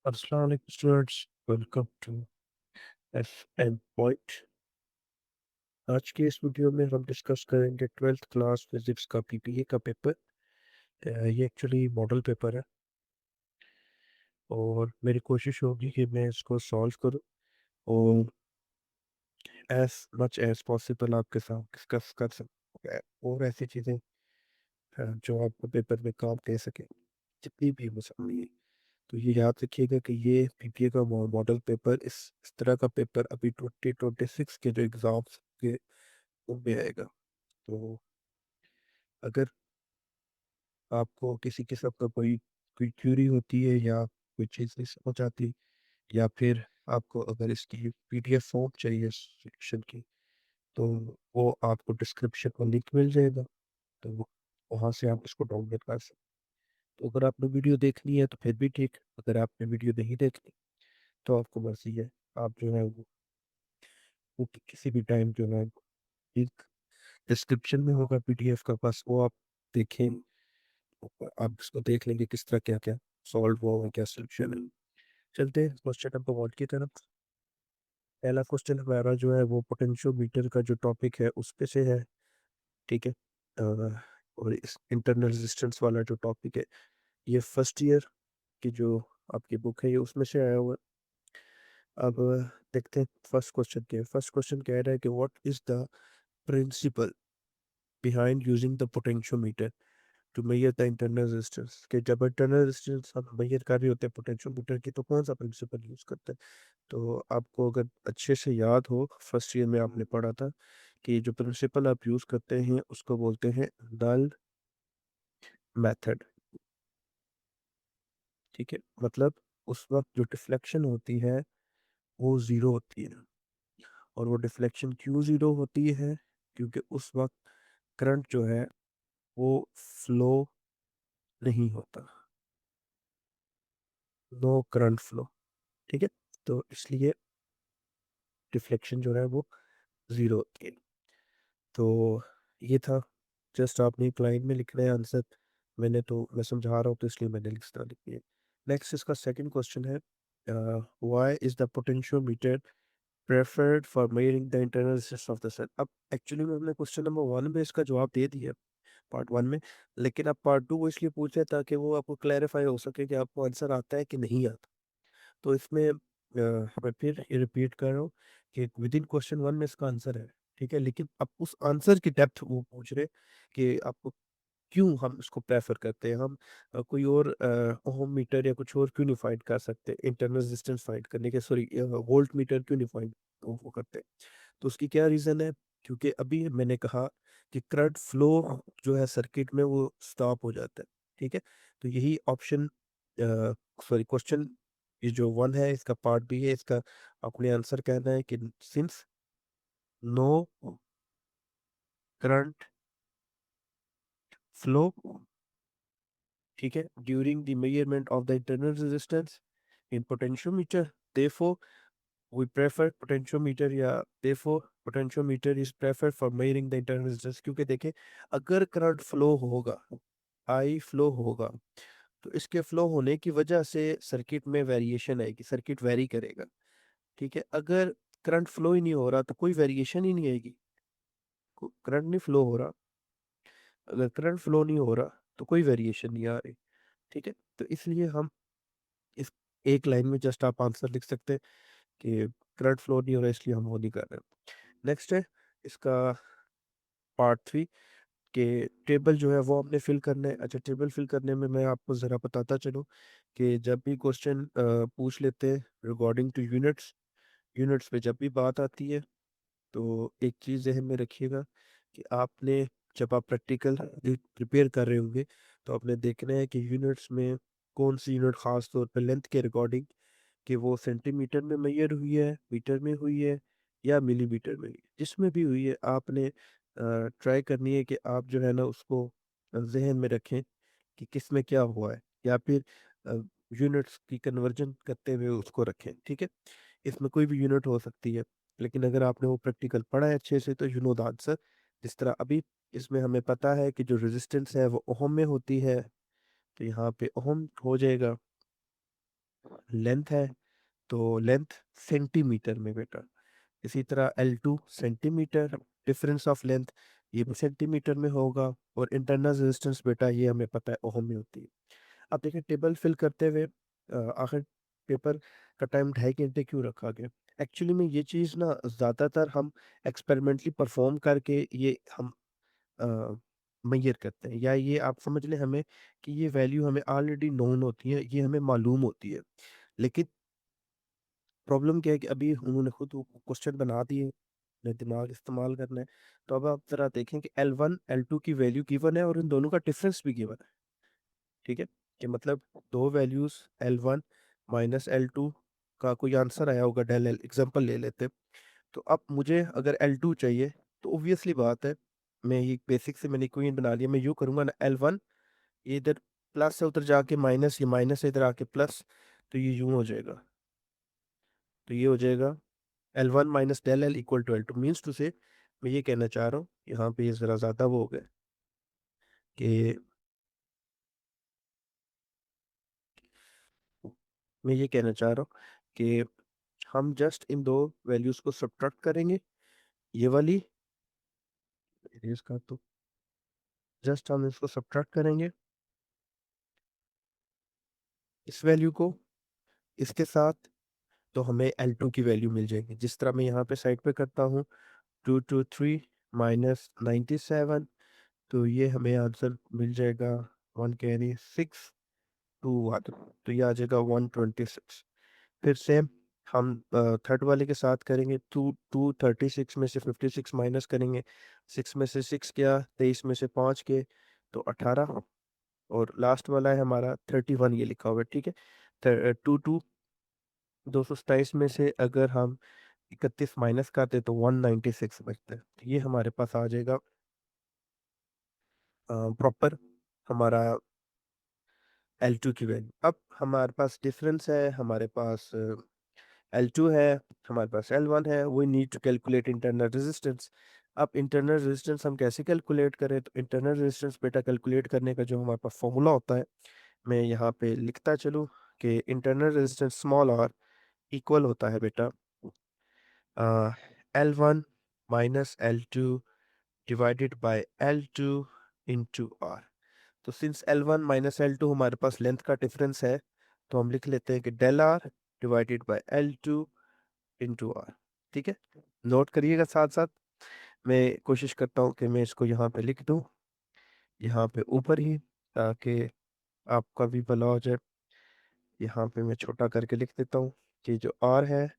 अस्सलाम वालेकुम students, welcome to FM point. आज के इस वीडियो में हम डिस्कस करेंगे 12th क्लास फिजिक्स का पीपीए का पेपर। ये एक्चुअली मॉडल पेपर है और मेरी कोशिश होगी कि मैं इसको सॉल्व करूं और एज मच एज पॉसिबल आपके साथ डिस्कस कर सकूं और ऐसी चीज़ें जो आपको पेपर में काम दे सके, जितनी भी हो सकती है। तो ये याद रखिएगा कि ये पीपीए का मॉडल पेपर इस तरह का पेपर अभी 2026 के जो एग्ज़ाम्स के उनमें आएगा। तो अगर आपको किसी किस्म का कोई कोई क्यूरी होती है या कोई चीज़ नहीं समझ आती, या फिर आपको अगर इसकी पीडीएफ फॉर्म चाहिए सेक्शन की, तो वो आपको डिस्क्रिप्शन में लिंक मिल जाएगा। तो वहाँ से आप इसको डाउनलोड कर सकते। तो अगर आपने वीडियो देखनी है तो फिर भी ठीक, अगर आपने वीडियो नहीं देखनी तो आपको मर्जी है। आप जो है वो किसी भी टाइम जो है लिंक डिस्क्रिप्शन में होगा पीडीएफ का, बस वो आप देखें। आप इसको देख लेंगे किस तरह क्या क्या सॉल्व हुआ है, क्या सोल्यूशन है। चलते हैं क्वेश्चन नंबर 1 की तरफ। पहला क्वेश्चन हमारा जो है वो पोटेंशियोमीटर का जो टॉपिक है उस पे से है। ठीक है। और इस इंटरनल रेजिस्टेंस वाला जो टॉपिक है, ये फर्स्ट ईयर की जो आपकी बुक है ये उसमें से आया हुआ है। अब देखते हैं फर्स्ट क्वेश्चन कह रहा है कि what is the principle behind using the potentiometer to measure the internal resistance. के जब इंटरनल रेजिस्टेंस हम मेजर कर रहे होते हैं पोटेंशियोमीटर की, तो कौन सा प्रिंसिपल यूज करते हैं। तो आपको अगर अच्छे से याद हो, फर्स्ट ईयर में आपने पढ़ा था कि जो प्रिंसिपल आप यूज करते हैं उसको बोलते हैं नल मेथड। ठीक है, मतलब उस वक्त जो डिफ्लेक्शन होती है वो जीरो होती है। और वो डिफ्लेक्शन क्यों जीरो होती है? क्योंकि उस वक्त करंट जो है वो फ्लो नहीं होता, नो करंट फ्लो। ठीक है, तो इसलिए डिफ्लेक्शन जो है वो जीरो होती है। तो ये था, जस्ट आपने एक लाइन में लिखना है आंसर। मैं समझा रहा हूँ तो इसलिए मैंने लिखना लिखी है। नेक्स्ट इसका सेकंड क्वेश्चन है, why is the potentiometer preferred for measuring the internal resistance of the cell. अब एक्चुअली में हमने क्वेश्चन नंबर 1 में इसका जवाब दे दिया, पार्ट 1 में। लेकिन अब पार्ट 2 वो इसलिए पूछ रहे हैं ताकि वो आपको क्लैरिफाई हो सके कि आपको आंसर आता है कि नहीं आता। तो इसमें मैं फिर रिपीट कर रहा हूँ कि विद इन क्वेश्चन 1 में इसका आंसर है। ठीक है, लेकिन अब उस आंसर की डेप्थ वो पूछ रहे कि आपको क्यों हम इसको प्रेफर करते हैं। हम कोई और ओहम मीटर या कुछ और क्यों नहीं फाइंड कर सकते, इंटरनल रेजिस्टेंस फाइंड करने के, सॉरी वोल्ट मीटर क्यों नहीं फाइंड वो करते। तो उसकी क्या रीजन है? क्योंकि अभी मैंने कहा कि करंट फ्लो जो है सर्किट में वो स्टॉप हो जाता है। ठीक है, तो यही ऑप्शन, सॉरी क्वेश्चन, ये जो 1 है इसका पार्ट बी है, इसका अपने आंसर कहना है कि सिंस नो करंट फ्लो, ठीक है, during the measurement of the internal resistance in potentiometer, therefore we prefer potentiometer, या therefore potentiometer is preferred for measuring the internal resistance. क्योंकि देखें, अगर करंट फ्लो होगा, आई फ्लो होगा, तो इसके फ्लो होने की वजह से सर्किट में वेरिएशन आएगी, सर्किट वेरी करेगा। ठीक है, अगर करंट फ्लो ही नहीं हो रहा तो कोई वेरिएशन ही नहीं आएगी। करंट नहीं फ्लो हो रहा, अगर करंट फ्लो नहीं हो रहा तो कोई वेरिएशन नहीं आ रही। ठीक है, तो इसलिए हम इस एक लाइन में जस्ट आप आंसर लिख सकते हैं कि करंट फ्लो नहीं हो रहा, इसलिए हम वो नहीं कर रहे। नेक्स्ट है इसका पार्ट 3 के टेबल जो है वो हमने फिल करना है। अच्छा, टेबल फिल करने में मैं आपको ज़रा बताता चलूँ कि जब भी क्वेश्चन पूछ लेते हैं रिगार्डिंग टू यूनिट्स, यूनिट्स पे जब भी बात आती है, तो एक चीज़ ज़हन में रखिएगा कि आपने, जब आप प्रैक्टिकल प्रिपेयर कर रहे होंगे, तो आपने देखना है कि यूनिट्स में कौन सी यूनिट ख़ास तौर पर लेंथ के रिकॉर्डिंग, कि वो सेंटीमीटर में मेजर हुई है, मीटर में हुई है, या मिलीमीटर में हुई है। जिसमें भी हुई है आपने ट्राई करनी है कि आप जो है ना उसको जहन में रखें कि किस में क्या हुआ है, या फिर यूनिट्स की कन्वर्जन करते हुए उसको रखें। ठीक है, इसमें कोई भी यूनिट हो सकती है, लेकिन अगर आपने वो प्रैक्टिकल पढ़ा है अच्छे से तो यू नो द आंसर। जिस तरह अभी इसमें हमें पता है कि जो रेजिस्टेंस है वो ओहम में होती है, तो यहाँ पे ओहम हो जाएगा। लेंथ है, तो लेंथ सेंटीमीटर में बेटा। इसी तरह L2 centimetre, difference of length ये भी सेंटीमीटर में होगा। और इंटरनल रेजिस्टेंस बेटा ये हमें पता है ओहम में होती है। अब देखिए टेबल फिल करते हुए आखिर पेपर का टाइम 2.5 घंटे क्यों रखा गया। एक्चुअली में ये चीज़ ना ज़्यादातर हम एक्सपेरिमेंटली परफॉर्म करके ये हम मेजर करते हैं, या ये आप समझ लें हमें कि ये वैल्यू हमें ऑलरेडी नोन होती है, ये हमें मालूम होती है। लेकिन प्रॉब्लम क्या है कि अभी उन्होंने खुद क्वेश्चन बना दिए, अपने दिमाग इस्तेमाल करना है। तो अब आप ज़रा देखें कि L1 L2 की वैल्यू गिवन है और इन दोनों का डिफरेंस भी गिवन है। ठीक है, कि मतलब दो वैल्यूज L1 माइनस L2 का कोई आंसर आया होगा, डेल एल एग्जाम्पल ले लेते हैं। तो अब मुझे अगर L2 चाहिए, तो ऑब्वियसली बात है, मैं ये बेसिक से मैंने इक्वेशन बना लिया, मैं यूँ करूँगा ना L1, ये इधर प्लस से उधर जाके माइनस, ये माइनस से इधर आके प्लस, तो ये यूँ हो जाएगा। तो ये हो जाएगा L1 minus del L equal to L2, means to say मैं ये कहना चाह रहा हूँ, यहाँ पे ये ज़रा ज़्यादा वो हो गया कि मैं ये कहना चाह रहा हूँ कि हम जस्ट इन दो वैल्यूज़ को सब्ट्रैक्ट करेंगे, ये वाली इसका, तो जस्ट हम इसको सब्ट्रैक्ट करेंगे इस वैल्यू को इसके साथ, तो हमें L2 की वैल्यू मिल जाएगी। जिस तरह मैं यहाँ पे साइड पे करता हूँ, 223 माइनस 97, तो ये हमें आंसर मिल जाएगा 1 कैरी 6 2 1, तो ये आ जाएगा 126। फिर सेम हम थर्ड वाले के साथ करेंगे, 236 में से 56 माइनस करेंगे, 6 में से 6 क्या, 23 में से 5 के, तो 18। और लास्ट वाला है हमारा 31, ये लिखा हुआ है, ठीक है। 227 में से अगर हम 31 माइनस करते तो 196 बचता है, तो ये हमारे पास आ जाएगा प्रॉपर हमारा L2 की वैल्यू। अब हमारे पास डिफरेंस है, हमारे पास L2 है, हमारे पास L1 है, we need to calculate internal resistance. अब इंटरनल रेजिस्टेंस हम कैसे कैलकुलेट करें, तो इंटरनल रेजिस्टेंस बेटा कैलकुलेट करने का जो हमारे पास फॉर्मूला होता है, मैं यहाँ पे लिखता चलूँ कि internal resistance small r equal होता है बेटा L1 minus L2 divided by L2 into R. तो सिंस L1 माइनस L2 हमारे पास लेंथ का डिफरेंस है, तो हम लिख लेते हैं कि del R divided by L2 into R. ठीक है, नोट करिएगा साथ साथ। मैं कोशिश करता हूँ कि मैं इसको यहाँ पे लिख दूँ, यहाँ पे ऊपर ही, ताकि आपका भी भला हो जाए। यहाँ पे मैं छोटा करके लिख देता हूँ कि जो आर है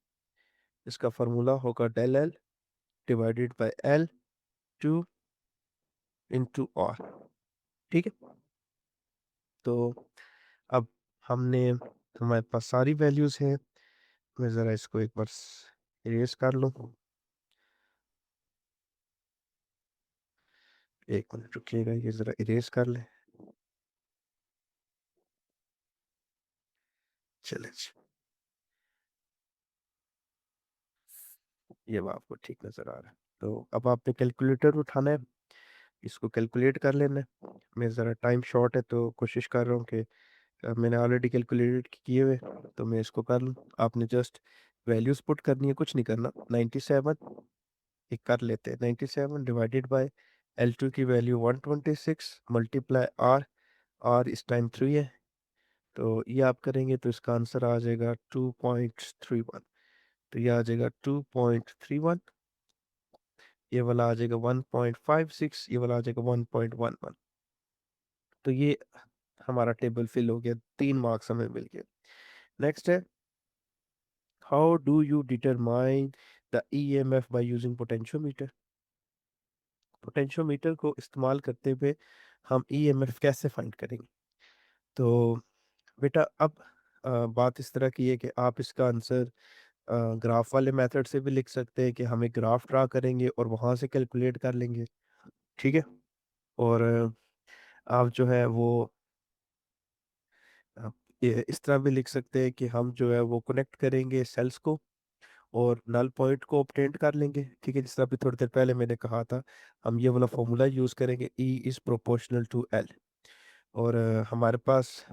इसका फार्मूला होगा del L divided by L2 into R. ठीक है, तो अब हमने, हमारे पास सारी वैल्यूज़ हैं। मैं ज़रा इसको एक बार इरेज कर लूँ, एक मिनट रुकिएगा, ये ज़रा इरेज कर ले। चले जी, ये अब आपको ठीक नज़र आ रहा है। तो अब आपने कैलकुलेटर उठाना है, इसको कैलकुलेट कर लेना है। मैं ज़रा टाइम शॉर्ट है तो कोशिश कर रहा हूँ कि मैंने ऑलरेडी कैलकुलेट किए हुए, तो मैं इसको कर लूँ। आपने जस्ट वैल्यूज़ पुट करनी है, कुछ नहीं करना। 97 एक कर लेते हैं, 97 डिवाइडेड बाय L2 की वैल्यू 126 मल्टीप्लाई आर, आर इस टाइम 3 है, तो ये आप करेंगे तो इसका आंसर आ जाएगा 2.31। तो ये आ जाएगा 2.31, ये वाला आ जाएगा 1.56, ये वाला आ जाएगा 1.11। तो ये हमारा टेबल फिल हो गया, 3 मार्क्स हमें मिल गए। नेक्स्ट है, how do you determine the EMF by using potentiometer. Potentiometer को इस्तेमाल करते हुए हम EMF कैसे फाइंड करेंगे। तो बेटा अब बात इस तरह की है कि आप इसका आंसर ग्राफ वाले मेथड से भी लिख सकते हैं, कि हम एक ग्राफ ड्रा करेंगे और वहाँ से कैलकुलेट कर लेंगे। ठीक है, और आप जो है वो आप ये इस तरह भी लिख सकते हैं कि हम जो है वो कनेक्ट करेंगे सेल्स को और नल पॉइंट को ऑब्टेन कर लेंगे। ठीक है, जिस तरह अभी थोड़ी देर पहले मैंने कहा था, हम ये वाला फॉर्मूला यूज़ करेंगे, E is proportional to L। और हमारे पास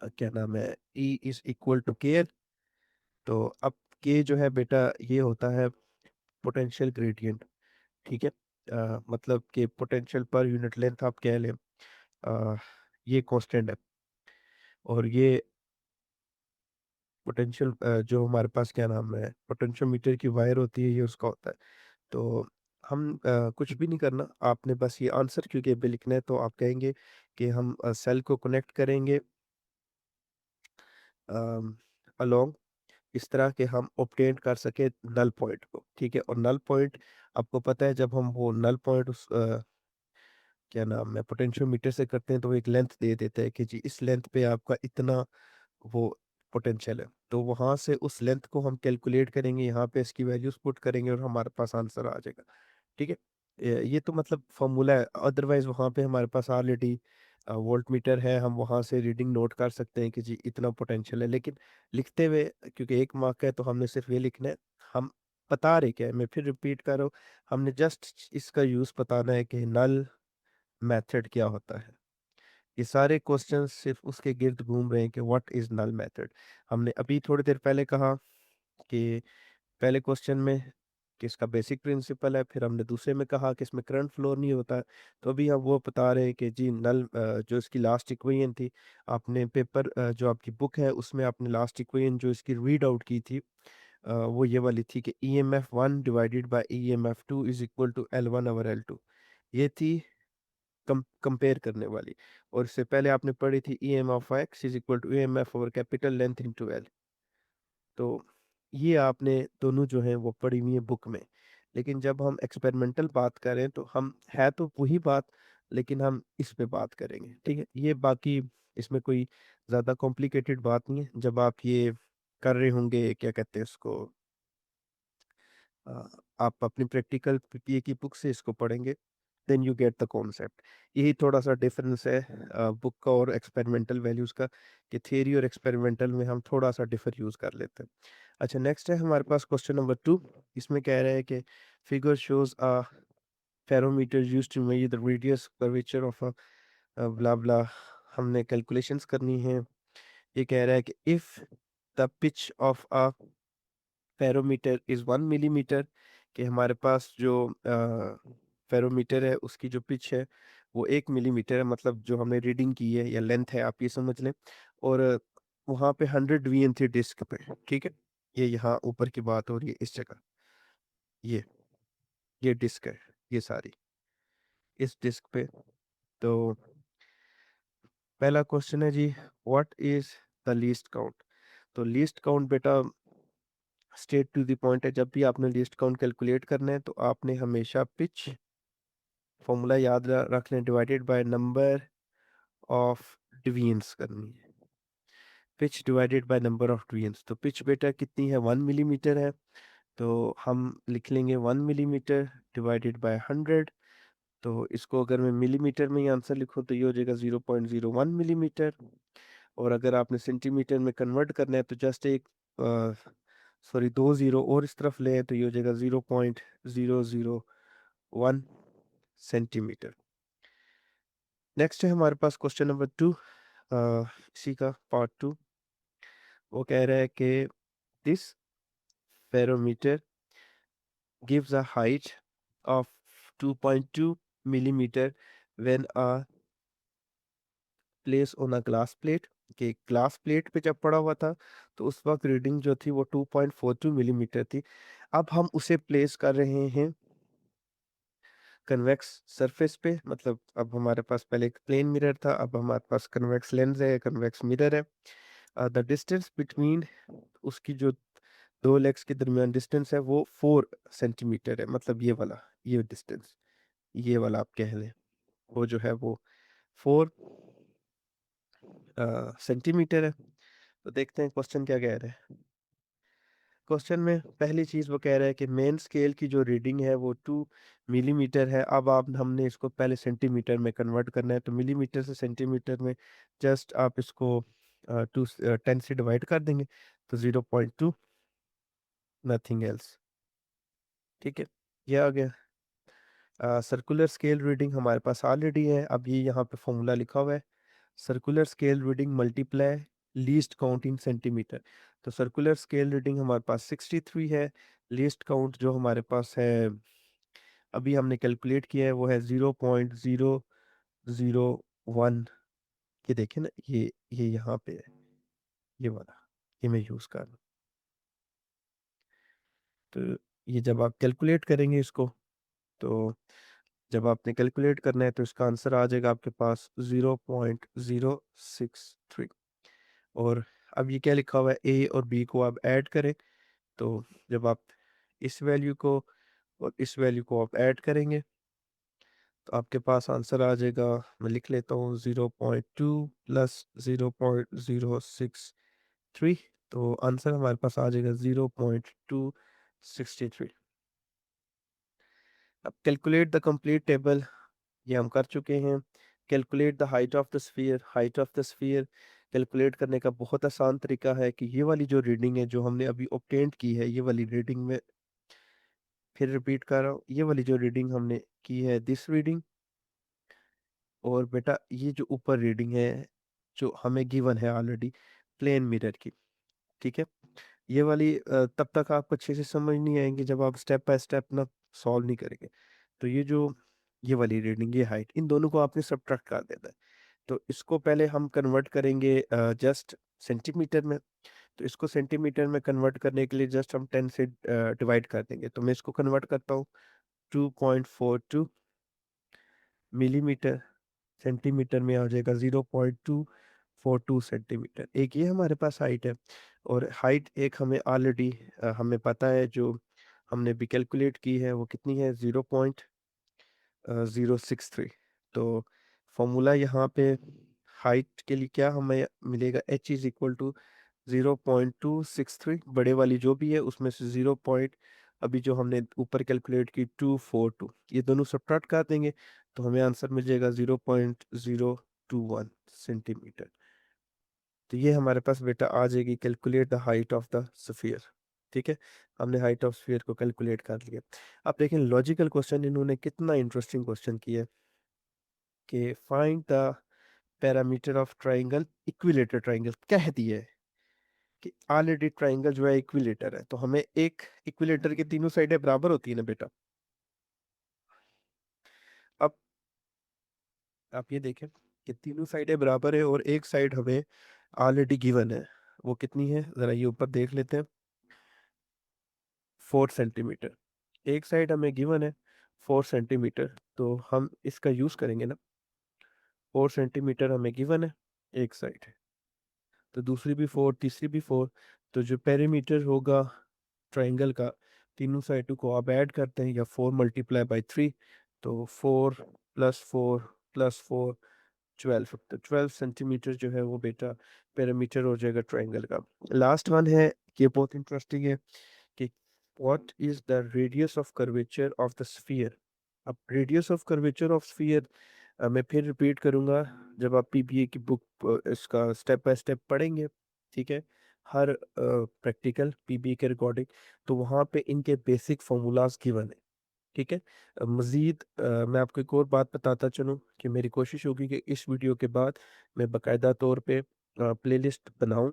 क्या नाम है, E is equal to K L. तो अब के जो है बेटा ये होता है पोटेंशियल ग्रेडियंट, ठीक है। मतलब कि पोटेंशियल पर यूनिट लेंथ आप कह लें, ये कांस्टेंट है। और ये पोटेंशियल जो हमारे पास क्या नाम है पोटेंशियोमीटर की वायर होती है, ये उसका होता है। तो हम कुछ भी नहीं करना, आपने बस ये आंसर क्योंकि भी लिखना है, तो आप कहेंगे कि हम सेल को कनेक्ट करेंगे अलोंग, इस तरह के हम ऑब्टेन कर सके नल पॉइंट को, ठीक है। और नल पॉइंट आपको पता है, जब हम वो नल पॉइंट उस क्या नाम है पोटेंशियोमीटर से करते हैं तो वो एक लेंथ दे देता है कि जी इस लेंथ पे आपका इतना वो पोटेंशियल है। तो वहां से उस लेंथ को हम कैलकुलेट करेंगे, यहाँ पे इसकी वैल्यूज पुट करेंगे और हमारे पास आंसर आ जाएगा, ठीक है। ये तो मतलब फॉर्मूला है, अदरवाइज वहाँ पे हमारे पास ऑलरेडी वोल्ट मीटर है, हम वहाँ से रीडिंग नोट कर सकते हैं कि जी इतना पोटेंशियल है। लेकिन लिखते हुए क्योंकि एक मार्क है तो हमने सिर्फ ये लिखना है। हम बता रहे क्या है, मैं फिर रिपीट कर रहा हूँ, हमने जस्ट इसका यूज़ बताना है कि नल मेथड क्या होता है। ये सारे क्वेश्चन सिर्फ उसके गिर्द घूम रहे हैं कि व्हाट इज नल मेथड। हमने अभी थोड़ी देर पहले कहा कि पहले क्वेश्चन में कि इसका बेसिक प्रिंसिपल है, फिर हमने दूसरे में कहा कि इसमें करंट फ्लो नहीं होता है। तो अभी हम वो बता रहे हैं कि जी नल जो इसकी लास्ट इक्वेशन थी, आपने पेपर जो आपकी बुक है उसमें आपने लास्ट इक्वेशन जो इसकी रीड आउट की थी, वो ये वाली थी कि E M F one divided by E M F two is equal to L one over L two. ये थी कंपेयर करने वाली। और इससे पहले आपने पढ़ी थी E M of X is equal to E M F over capital length into L. तो ये आपने दोनों जो हैं वो पढ़ी हुई है बुक में। लेकिन जब हम एक्सपेरिमेंटल बात करें तो हम है तो वही बात, लेकिन हम इस पे बात करेंगे, ठीक है। ये बाकी इसमें कोई ज़्यादा कॉम्प्लिकेटेड बात नहीं है। जब आप ये कर रहे होंगे क्या कहते हैं उसको, अ, आप अपनी प्रैक्टिकल पीपीए की बुक से इसको पढ़ेंगे, then you get the concept. यही थोड़ा सा डिफरेंस है बुक का और एक्सपेरिमेंटल वैल्यूज का, कि थियरी और एक्सपेरिमेंटल में हम थोड़ा सा डिफर यूज कर लेते हैं। अच्छा, नेक्स्ट है हमारे पास क्वेश्चन नंबर 2। इसमें कह रहा है कि figure shows a spherometer used to measure the radius curvature of a bla bla. हमने कैलकुलेशंस करनी है। ये कह रहा है कि if the pitch of a spherometer is 1 millimetre, कि हमारे पास जो फेरोमीटर है उसकी जो पिच है वो 1 मिलीमीटर है, मतलब जो हमने रीडिंग की है या लेंथ है आप ये समझ लें। और वहाँ पे 100 वीएन थी डिस्क पे, ठीक है। ये यहाँ ऊपर की बात हो रही है इस जगह, ये ये डिस्क है, ये सारी इस डिस्क पे। तो पहला क्वेश्चन है जी, what is the least count. तो लीस्ट काउंट बेटा स्ट्रेट टू द पॉइंट है, जब भी आपने लीस्ट काउंट कैलकुलेट करना है तो आपने हमेशा पिच फॉर्मूला याद रख लें, divided by number of divisions करनी है। Pitch divided by number of divisions, तो पिच बेटा कितनी है 1 मिलीमीटर है। तो हम लिख लेंगे 1 मिलीमीटर डिवाइडेड बाय 100। तो इसको अगर मैं मिलीमीटर में ही आंसर लिखूँ तो ये हो जाएगा 0.01 मिलीमीटर। और अगर आपने सेंटीमीटर में कन्वर्ट करना है तो जस्ट एक सॉरी 2 जीरो और इस तरफ ले तो ये हो जाएगा 0.001 सेंटीमीटर। नेक्स्ट है हमारे पास क्वेश्चन नंबर 2, इसी का पार्ट 2। वो कह रहा है कि this spherometer gives a height of 2.2 millimeter when a place on a glass plate, कि ग्लास प्लेट पे जब पड़ा हुआ था तो उस वक्त रीडिंग जो थी वो 2.42 मिलीमीटर थी। अब हम उसे प्लेस कर रहे हैं कन्वेक्स सरफेस पे, मतलब अब हमारे पास पहले एक प्लेन मिरर था, अब हमारे पास कन्वेक्स लेंस है, कन्वेक्स मिरर है। द डिस्टेंस बिटवीन, उसकी जो दो लेग्स के दरमियान डिस्टेंस है वो 4 सेंटीमीटर है, मतलब ये वाला, ये डिस्टेंस, ये वाला आप कह लें, वो जो है वो 4 सेंटीमीटर है। तो देखते हैं क्वेश्चन क्या कह रहा है। क्वेश्चन में पहली चीज़ वो कह रहा है कि मेन स्केल की जो रीडिंग है वो 2 मिलीमीटर है। अब आप हमने इसको पहले सेंटीमीटर में कन्वर्ट करना है, तो मिलीमीटर से सेंटीमीटर में जस्ट आप इसको 10 से डिवाइड कर देंगे, तो 0.2, नथिंग एल्स, ठीक है। ये आ गया। सर्कुलर स्केल रीडिंग हमारे पास ऑलरेडी है, अब ये यहाँ पे फॉर्मूला लिखा हुआ है, circular scale reading multiply least count in centimetre. तो सर्कुलर स्केल रीडिंग हमारे पास 63 है। लीस्ट काउंट जो हमारे पास है अभी हमने कैलकुलेट किया है वो है 0.001। ये देखिए ना, ये यहाँ पे है, ये वाला, ये मैं यूज कर रहा हूँ। तो ये जब आप कैलकुलेट करेंगे इसको, तो जब आपने कैलकुलेट करना है तो इसका आंसर आ जाएगा आपके पास 0.063। और अब ये क्या लिखा हुआ है, ए और बी को आप ऐड करें। तो जब आप इस वैल्यू को और इस वैल्यू को आप ऐड करेंगे तो आपके पास आंसर आ जाएगा, मैं लिख लेता हूँ, 0.2 प्लस 0.063। तो आंसर हमारे पास आ जाएगा 0.263। अब कैलकुलेट द कंप्लीट टेबल, ये हम कर चुके हैं। Calculate the height of the sphere, height of the sphere calculate करने का बहुत आसान तरीका है कि ये वाली जो रीडिंग है जो हमने अभी ऑब्टेंड की है, ये वाली रीडिंग में फिर रिपीट कर रहा हूँ, ये वाली जो रीडिंग हमने की है, दिस रीडिंग, और बेटा ये जो ऊपर रीडिंग है जो हमें गिवन है ऑलरेडी प्लेन मिरर की, ठीक है। ये वाली तब तक आपको अच्छे से समझ नहीं आएंगे जब आप स्टेप बाय स्टेप ना सॉल्व नहीं करेंगे। तो ये जो ये वाली रीडिंग, ये हाइट, इन दोनों को आपने सब्ट्रैक्ट कर देना है। तो इसको पहले हम कन्वर्ट करेंगे जस्ट सेंटीमीटर में। तो इसको सेंटीमीटर में कन्वर्ट करने के लिए जस्ट हम 10 से डिवाइड कर देंगे। तो मैं इसको कन्वर्ट करता हूँ, 2.42 मिलीमीटर सेंटीमीटर में आ जाएगा 0.242 सेंटीमीटर। एक ये हमारे पास हाइट है। और हाइट एक हमें ऑलरेडी हमें पता है, जो हमने भी कैलकुलेट की है, वो कितनी है, 0.063। तो फॉर्मूला यहाँ पे हाइट के लिए क्या हमें मिलेगा, h इज इक्वल टू 0.263, बड़े वाली जो भी है उसमें से 0 पॉइंट अभी जो हमने ऊपर कैलकुलेट की 242, ये दोनों सब्ट्रैक्ट कर देंगे तो हमें आंसर मिल जाएगा 0.021 सेंटीमीटर। तो ये हमारे पास बेटा आ जाएगी, calculate the height of the sphere. ठीक है, हमने हाइट ऑफ स्फीयर को कैलकुलेट कर लिया। अब देखें लॉजिकल क्वेश्चन इन्होंने कितना इंटरेस्टिंग क्वेश्चन किया है कि find the parameter of triangle, equilateral triangle कह दिया है कि ऑलरेडी ट्राइंगल जो है इक्विलेटर है, तो हमें एक इक्विलेटर की तीनों साइडें बराबर होती है ना बेटा। अब आप ये देखें कि तीनों साइडें बराबर है और एक साइड हमें ऑलरेडी गिवन है, वो कितनी है जरा ये ऊपर देख लेते हैं, 4 सेंटीमीटर। एक साइड हमें गिवन है 4 सेंटीमीटर, तो हम इसका यूज करेंगे ना। 4 सेंटीमीटर हमें गिवन है एक साइड, तो दूसरी भी 4, तीसरी भी 4। तो जो पेरीमीटर होगा ट्राइंगल का, तीनों साइडों को आप ऐड करते हैं, या 4 × 3, तो 4 + 4 + 4 12। तो 12 सेंटीमीटर जो है वो बेटा पेरीमीटर हो जाएगा ट्राइंगल का। लास्ट वन है, ये बहुत इंटरेस्टिंग है कि what is the radius of curvature of the sphere. अब radius of curvature of sphere मैं फिर रिपीट करूंगा जब आप पीबीए की बुक इसका स्टेप बाय स्टेप पढ़ेंगे, ठीक है, हर प्रैक्टिकल पीबीए के रिकॉर्डिंग, तो वहाँ पे इनके बेसिक फार्मूलाज गिवन है। ठीक है, मज़ीद मैं आपको एक और बात बताता चलूँ कि मेरी कोशिश होगी कि इस वीडियो के बाद मैं बाकायदा तौर पे प्लेलिस्ट बनाऊं।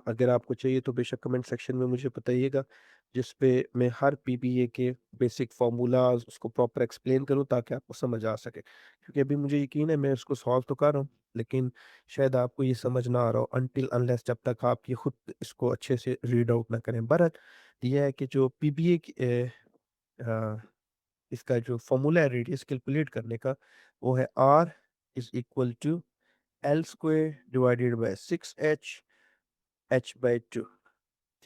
अगर आपको चाहिए तो बेशक कमेंट सेक्शन में मुझे बताइएगा, जिस पे मैं हर पीबीए के बेसिक फार्मूलाज उसको प्रॉपर एक्सप्लेन करूं ताकि आपको समझ आ सके। क्योंकि अभी मुझे यकीन है मैं उसको सॉल्व तो कर रहा हूँ, लेकिन शायद आपको ये समझ ना आ रहा हो अनटिल अनलेस जब तक आप ये खुद इसको अच्छे से रीड आउट ना करें। बहरहाल ये है कि जो पीबीए की इसका जो फॉर्मूला है रेडियस कैलकुलेट करने का, वो है R is equal to L square divided by 6h h/2।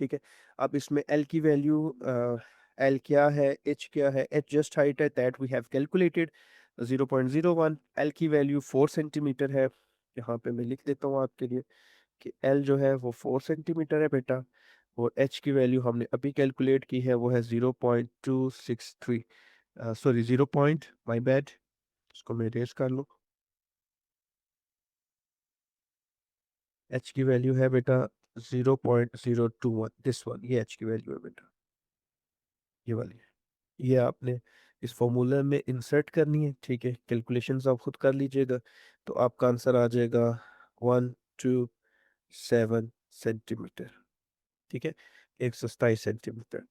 ठीक है, अब इसमें एल की वैल्यू, एल क्या है, एच क्या है, एच जस्ट हाइट है that we have calculated 0.01। L की वैल्यू 4 सेंटीमीटर है, यहाँ पे मैं लिख देता हूँ आपके लिए कि एल जो है वो 4 सेंटीमीटर है बेटा, और एच की वैल्यू हमने अभी कैलकुलेट की है वो है 0.263, सॉरी 0 पॉइंट, माई बैड, इसको मैं रेस कर लूँ। एच की वैल्यू है बेटा 0.021, दिस वन, ये एच की वैल्यू है बेटा, ये वाली। ये आपने इस फॉर्मूला में इंसर्ट करनी है, ठीक है, कैलकुलेशंस आप खुद कर लीजिएगा, तो आपका आंसर आ जाएगा 1, 2, 7 सेंटीमीटर, ठीक है? 127 सेंटीमीटर।